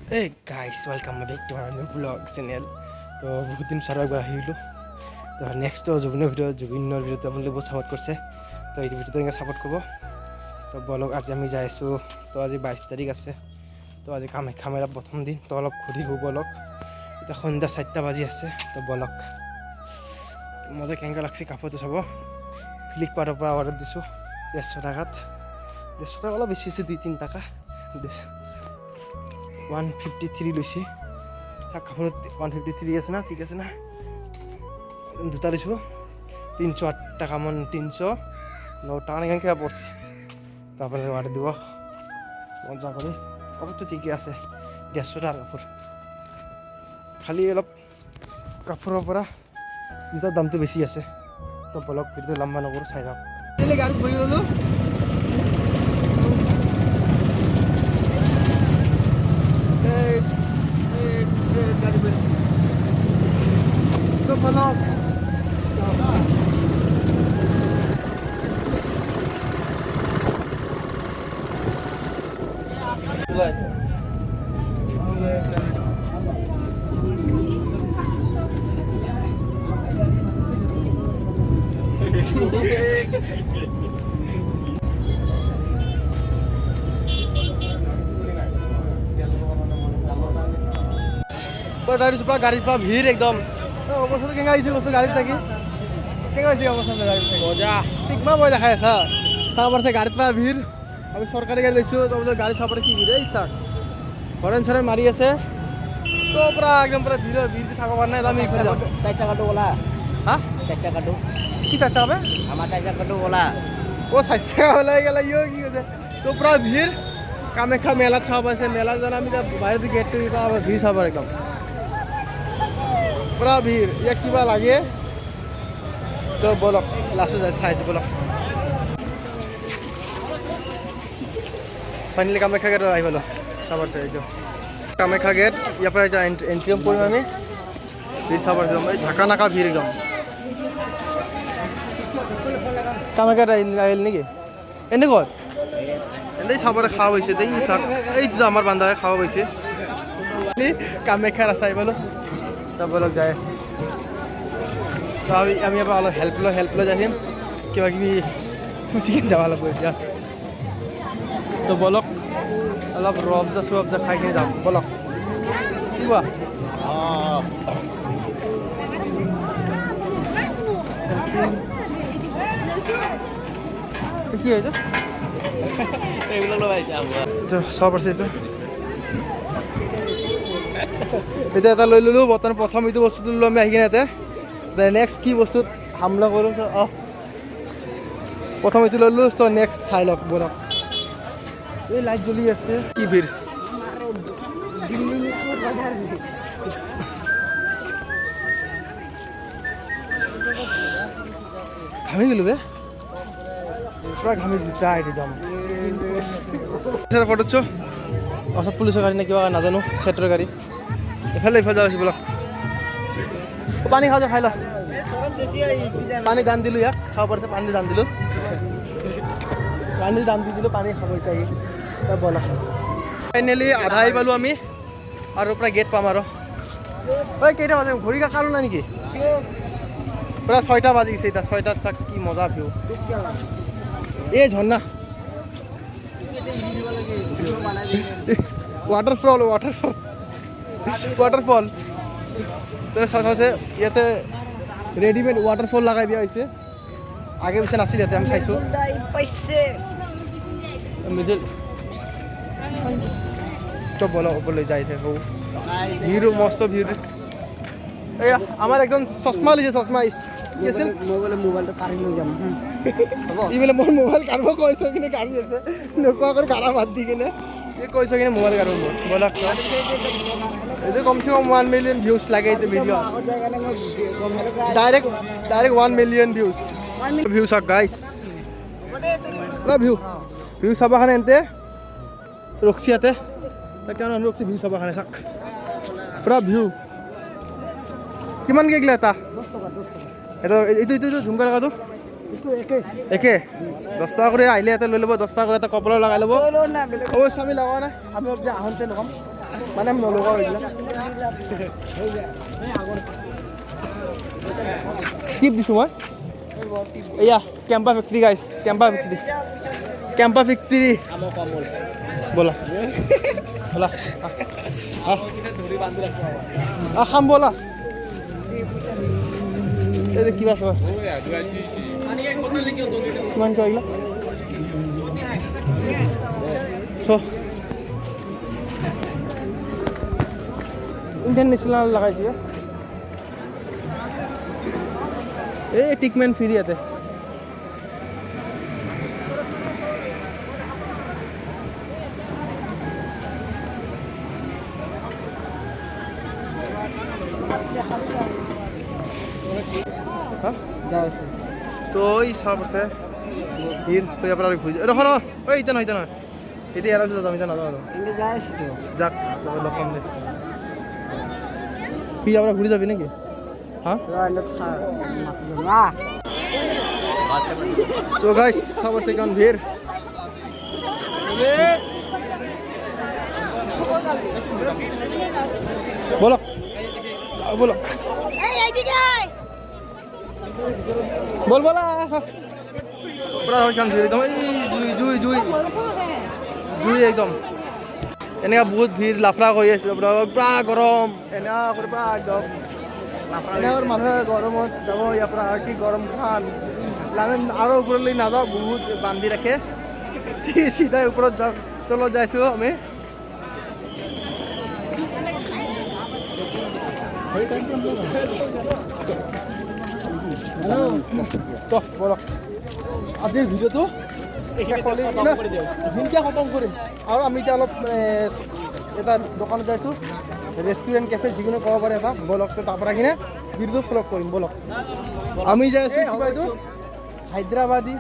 Hey guys, welcome back to our new vlog channel. তো বহুত দিন সারা একবার আহিলো তো নেক্সট জুবিনৰ ভিডিঅ'ত আপোনালোকে বহুত সাপোৰ্ট কৰিছে তো এই ভিডিঅ'টো এনেকৈ সাপোৰ্ট কৰিব তো বলক আজি আমি যাই আছোঁ তো আজি 22 তাৰিখ আছে তো আজি কামাখ্যা মেলা প্ৰথম দিন তো অলপ ঘূৰি হব বলক এতিয়া সন্ধ্যা 4টা বাজি আছে তো বলক মজা কেনেকুৱা লাগছে কাপোৰটো চাব ফ্লিপকাৰ্টৰ পৰা অৰ্ডাৰ দিছোঁ 150 টাকাত 150 টাকা অলপ বেছি আছে 2-3 টাকা 153 লৈছে কাপোৰত 153 আছে না ঠিক আছে না দুটা লৈছোঁ 308 টাকা মান 309 টাকা এনেকৈ পড়ছে তারপরে অর্ডার দিব মজা করে কাপড় তো ঠিকই আছে 150 টাকার কাপড় খালি অলপ কাপড়ের পৰা যেটাৰ দামটো বেশি আছে তো বলক ভিডিও লম্বা নকৰো চাই যাওক গাড়ীত বহি গ'লো তো বলক গাড়ির পা ভিড় একদম অবস্থা কেঙ্গা হয়েছে বস্তু গাড়িত থাকি কেঙ্গা হয়েছে অবস্থা গাড়িত থাকি মজা সিগমা বই দেখাই আছা তারপর গাড়িত পা ভিড় আমি সরকারি গাড়ি লৈছোঁ তো গাড়ি চাপরে কি ভিড় এই চাক হরেন সরেন মারি আছে তো পুরা একদম পুরা ভিড় থাকব পার নাই আমি 4 টাকাটো বলা হ্যাঁ 4 টাকাটো কি চাচা হবে আমার 4 টাকাটো বলা ও চাইছে ওলাই গেল ইয়ে কি কৈছে তো পুরা ভিড় কামাখ্যা মেলা চাব আছে মেলা যেন আমি বাইরে গেট টু ভিড় চাব একদম পুরা ভিড় ইয়াক কিবা লাগে তো বলক লাস্টে যাই চাইছো বলক ফাইনালি কামাখ্যা গেট আহি পালো চাবার চাই এইটো কামাখ্যা গেট ইয়াৰ পৰা এতিয়া এন্ট্ৰি কৰিম আমি ভিড় চাবার যাম এই ঢাকা নাকা ভিড় একদম কামাখ্যা আহিল নেকি এনে ক'ত এনেই চাবৰে খাওয়া হৈছে দেই চাক এইটো আমাৰ বান্ধাই খাওয়া হৈছে কামাখ্যা ৰাস্তা আহি পালো তাৰ বলক যাই আছে তো আমি এবাৰ অলপ হেল্প লৈ যাম কিবা কিবি চিকেন যাব লাগিব এতিয়া তো বলক অলপ ৰবজা খাই কিনে যাম বলক কি কোৱা কি হয়েছে সব আছে এটা এটা লৈ ললো বৰ্তমান প্ৰথম এইটো বস্তুটো ললো আমি আহি কিনে ইয়াতে নেক্সট কি বস্তুত হামলা কৰোঁ প্ৰথম এইটো লৈ ললো চ নেক্সট চাই লওক বলক এই লাইট জ্বলি আছে কি ভিড় ঘামি গেলো বে পুরা ঘামি টাইট একদম ফটো চো অসব পুলিশের গাড়ি না কিবা নাজানো সেটর গাড়ি এফালে যাওয়া আছে বলক পানি খাওয়া খাই ল পানি দান দিলো ইয়াক চাব পারছে পানি দান দিলো পানি খাব এটাই বলক ফাইনেলি আধা আহি পালো আমি আৰু পুৰা গেট পাম আৰু ওই কেইটা বাজে ঘড়ি কালো না নেকি পুরা 6টা বাজি গেছে এটা 6টার চাক কি মজা ভিউ এই ঝর্ণা ওয়াটারফল তো সাথে ইয়াতে রেডিমেড ওয়াটারফল লাগাই দিয়া হয়েছে আগে পিছে নাছিল ইয়াতে আমি চাইছো মিডিল চব বলো ওপরলৈ যাই থাকো ভিড় মস্ত ভিড় এই আমার একজন চশমা লৈছে চশমা কি আছিল মোবাইলটো কাঢ়ি লৈ যাম ইবেলে মোৰ মোবাইল কাঢ়িব কৈছো কিনে কাঢ়ি আছে নোকোৱা কৰি কাঢ়া বাদ দি কিনে এই কৈছো কিনে মোবাইল কাঢ়িব মোৰ বলক এইটো কমচে কম 1 মিলিয়ন ভিউজ লাগে এইটো ভিডিঅ' ডাইৰেক্ট 1 মিলিয়ন ভিউজ চাওক গাইছ ভিউ চাব কাৰণে এন্তে ৰখছি ইয়াতে কেন ৰখছি ভিউ চাব কাৰণে চাওক পুৰা ভিউ কিমান কে গিলা এটা 10 টাকা এটা এইটো ঝুমকা লাগাটো একে 10 টাকা করে আইলে এটা লৈ ল'ব 10 টাকা করে এটা কপালত লগাই ল'ব অবশ্যই আমি লগাও না আমি আহোঁতে লগাম মানে আমি নলগাওঁ এইবিলাক টিপ দিছোঁ মই এয়া কেম্পা ফেক্টৰী গাইছ কেম্পা ফেক্টৰী ব'লা ব'লা খাম ব'লা এই কিবা চাবা কিমান কিবা এইবিলাক চ ইণ্টাৰনেশ্যনেল লগাইছোঁ এই টিকমেন ফ্ৰী ইয়াতে তো এই চাব পড়ছে হিৰ তো ইয়াৰ পৰা ঘূৰি ৰখ ৰ ঐ এতিয়া নহয় এতিয়া ইয়াৰ পিছত যাম এতিয়া নাযাওঁ কিন্তু যাই আছো তো যাক লগ পাম দে সি ইয়াৰ পৰা ঘূৰি যাবি নেকি হা সো গাইস চাব পড়ছে কেমন ভিড় বলক বলক বল বলা পুরা কেমন ভিড় একদম এই জুই একদম এনেকা বহুত ভিড় লাফৰা কৰি আছে পুৰা গৰম এনেকা কৰি পুৰা একদম এনেকুৱা মানুহে গৰমত যাব ইয়াৰ পৰা কি গৰম খান আমি আৰু ওপৰলৈ নাযাওঁ বহুত বান্ধি ৰাখে চিধাই ওপৰত যাওঁ তলত যাইছোঁ আমি বলক আজিৰ ভিডিঅ'টো দিনকৈ খতম কৰিম আৰু আমি এতিয়া অলপ এটা দোকানত যাইছোঁ ৰেষ্টুৰেণ্ট কেফে যিকোনো ক'ব পাৰে এটা বলক তাৰ পৰা কিনে ভিডিঅ'টো ফ্লগ কৰিম বলক আমি যাই আছোঁ কিবা এইটো হায়দৰাবাদী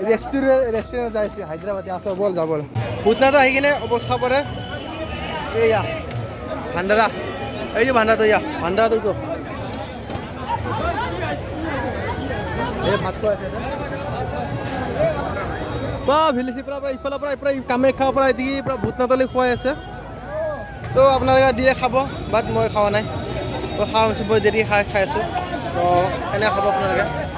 ৰেষ্টুৰেণ্ট যাই আছোঁ হায়দৰাবাদী আছোঁ বল যাব ভূতনাথ আহি কিনে অৱস্থা পৰে এইয়া ভাণ্ডাৰা এই যে ভাণ্ডাৰাটো ভাণ্ডাৰাটো এইটো এই ভাত খোৱা আছে ভিলিচিৰ পৰা ইফালৰ পৰা কামাখ্যাৰ পৰা এদিকে পৰা ভূতনাথলৈ খুৱাই আছে তো আপোনালোকে দিয়ে খাব বাট মই খোৱা নাই মই খাই আছোঁ মই দেৰি খাই আছোঁ তো এনেকৈ খাব আপোনালোকে